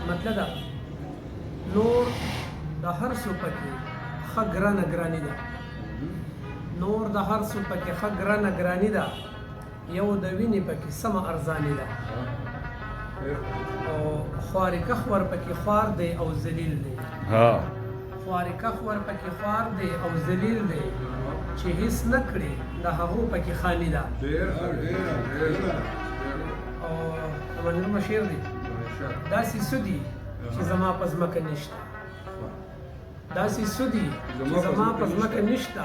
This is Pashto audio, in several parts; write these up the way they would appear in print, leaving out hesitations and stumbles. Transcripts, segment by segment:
مطلب دا نور د هر څه پکې ښه ګرانه ګراني ده نور د هر څه پکې ښه ګرانه ګراني ده یو د وینې پکې سمه ارزاني ده او خوارکه خور پکې خوار دی او ذلیل دی خوارکه خور پکې خوار دی او ذلیل دی چې هیڅ نه کړي د هغو پکې خاني ده او منظور شعر دی داسې څه دي چې زما په ځمکه نشته داسې څه دي چې زما په ځمکه نشته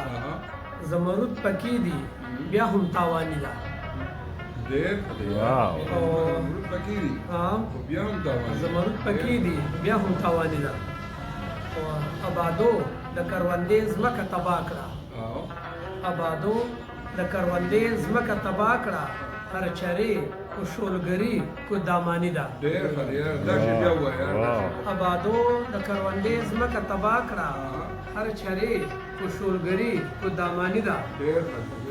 زمرود پکې دي بیا هم تاواني ده زمرود پکې دي بیا هم تاواني ده آبادو د کروندې ځمکه تباه کړه آبادو د کروندې ځمکه تباه کړه هر چارې کو شولګری کو دامانی ده آبادو د کروندې ځمکه تباه کړه هر چارې کو شولګری کو دامانی ده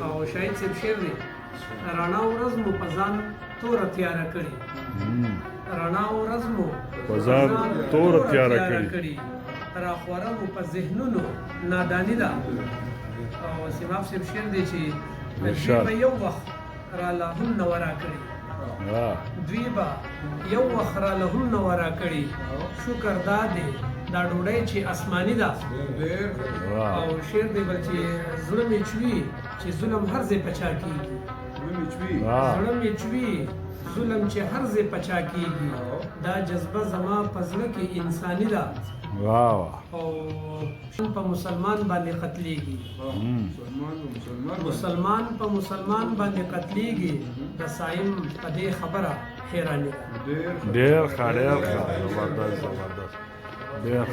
او شاهد صاحب شعر دی رڼا ورځ مو په ځان توره تیاره کړې رڼا ورځ مو په ځان توره تیاره کړې راخوره مو په ذهنونو ناداني ده او سیماب صاحب شعر دی چې دوی به یو وخت را لهن ورا کړي دوی به یو وخت را لهن ورا کړي شکر دا دی دا ډوډۍ چې آسماني ده او شعر دی بل چې زړه مې چوي چې ظلم هر ځای پچا کېږي زړه مې چوي ظلم چې هر ځای پچا کېږي دا جذبه زما په زړه کې انساني ده او په مسلمان باندې قتلېږي مسلمان په مسلمان باندې قتلېږي د صایم په دې خبره حیراني ده ډېر ښه زبردست ډېر